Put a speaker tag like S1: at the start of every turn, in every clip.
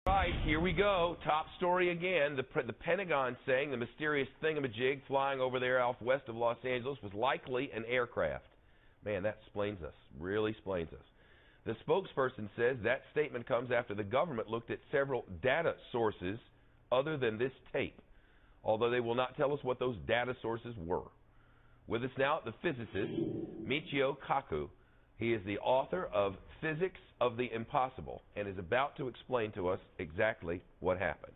S1: Right, here we go. Top story again. The Pentagon saying the mysterious thingamajig flying over there off west of Los Angeles was likely an aircraft. Man, that explains us. Really explains us. The spokesperson says that statement comes after the government looked at several data sources other than this tape, although they will not tell us what those data sources were. With us now, the physicist, Michio Kaku. He is the author of Physics of the Impossible and is about to explain to us exactly what happened.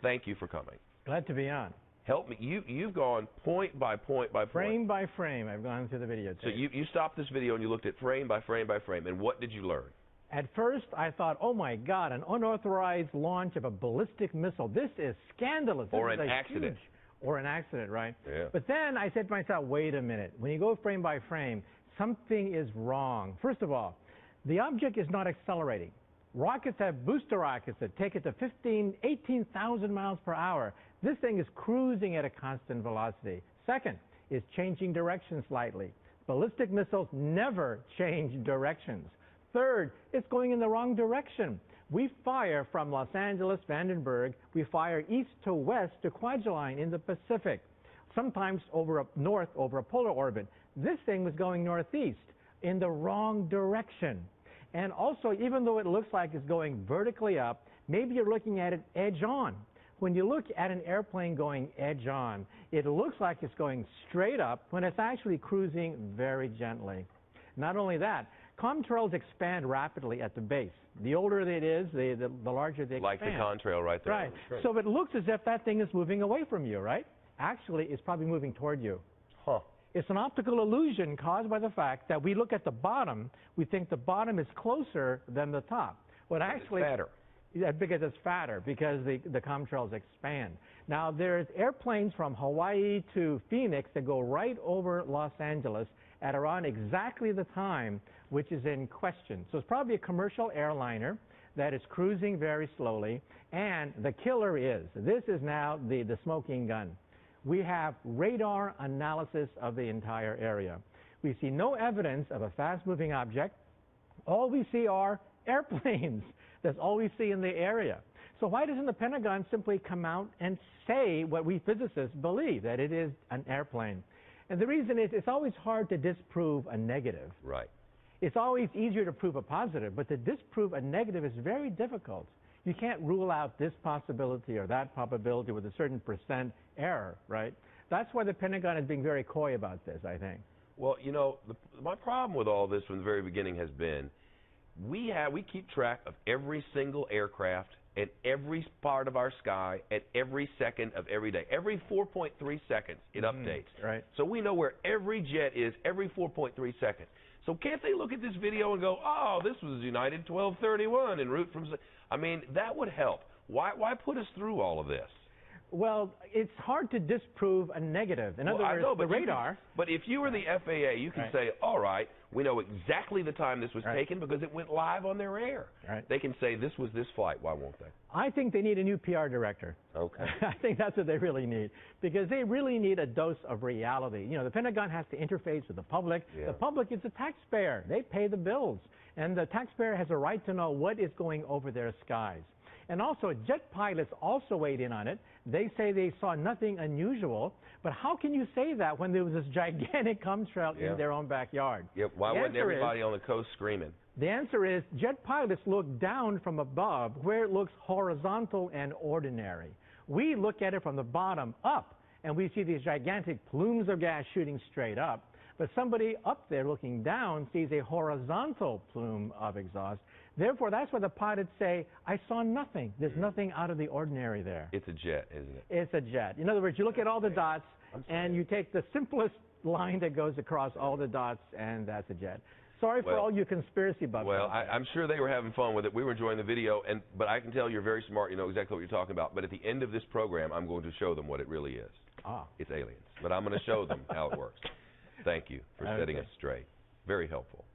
S1: Thank you for coming.
S2: Glad to be on.
S1: Help me. You've gone point by point by point.
S2: Frame by frame, I've gone through the videotape.
S1: So you stopped this video and you looked at frame by frame by frame, and what did you learn?
S2: At first, I thought, oh my God, an unauthorized launch of a ballistic missile. This is scandalous. This
S1: or
S2: is
S1: an accident.
S2: Or an accident, right?
S1: Yeah.
S2: But then I said to myself, wait a minute. When you go frame by frame, something is wrong. First of all, the object is not accelerating. Rockets have booster rockets that take it to 18,000 miles per hour. This thing is cruising at a constant velocity. Second, it's changing direction slightly. Ballistic missiles never change directions. Third, it's going in the wrong direction. We fire from Los Angeles, Vandenberg. We fire east to west to Kwajalein in the Pacific, sometimes north over a polar orbit. This thing was going northeast in the wrong direction. And also, even though it looks like it's going vertically up, maybe you're looking at it edge on. When you look at an airplane going edge on, it looks like it's going straight up when it's actually cruising very gently. Not only that, contrails expand rapidly at the base. The older it is, the larger they expand.
S1: Like the contrail right there.
S2: Right. So it looks as if that thing is moving away from you, right? Actually, it's probably moving toward you.
S1: Huh.
S2: It's an optical illusion caused by the fact that we look at the bottom, we think the bottom is closer than the top. But actually,
S1: it's fatter.
S2: Yeah, because it's fatter, because the contrails expand. Now, there's airplanes from Hawaii to Phoenix that go right over Los Angeles at around exactly the time which is in question. So it's probably a commercial airliner that is cruising very slowly, and the killer is, this is now the smoking gun. We have radar analysis of the entire area. We see no evidence of a fast-moving object. All we see are airplanes. That's all we see in the area. So why doesn't the Pentagon simply come out and say what we physicists believe, that it is an airplane? And the reason is it's always hard to disprove a negative.
S1: Right.
S2: It's always easier to prove a positive, but to disprove a negative is very difficult. You can't rule out this possibility or that probability with a certain % error, right? That's why the Pentagon is being very coy about this, I think.
S1: Well, you know, my problem with all this from the very beginning has been we keep track of every single aircraft and every part of our sky at every second of every day. Every 4.3 seconds it updates.
S2: Right.
S1: So we know where every jet is every 4.3 seconds. So can't they look at this video and go, oh, this was United 1231 en route from... I mean, that would help. Why put us through all of this?
S2: Well, it's hard to disprove a negative. In other words, the radar...
S1: But if you were the FAA, you can say, all right, we know exactly the time this was taken because it went live on their air.
S2: Right.
S1: They can say this was this flight. Why won't they?
S2: I think they need a new PR director.
S1: Okay.
S2: I think that's what they really need, because they really need a dose of reality. You know, the Pentagon has to interface with the public.
S1: Yeah.
S2: The public is the taxpayer. They pay the bills. And the taxpayer has a right to know what is going over their skies. And also, jet pilots also weighed in on it. They say they saw nothing unusual. But how can you say that when there was this gigantic contrail in their own backyard?
S1: Yep. Why wasn't everybody on the coast screaming?
S2: The answer is jet pilots look down from above where it looks horizontal and ordinary. We look at it from the bottom up, and we see these gigantic plumes of gas shooting straight up. But somebody up there looking down sees a horizontal plume of exhaust. Therefore, that's why the pilots say, I saw nothing. There's nothing out of the ordinary there.
S1: It's a jet, isn't it?
S2: It's a jet. In other words, you look at all the dots, and you take the simplest line that goes across all the dots, and that's a jet. Sorry for all you conspiracy buffs.
S1: Well, I'm sure they were having fun with it. We were enjoying the video, but I can tell you're very smart. You know exactly what you're talking about. But at the end of this program, I'm going to show them what it really is. It's aliens. But I'm going to show them how it works. Thank you for setting us straight. Very helpful.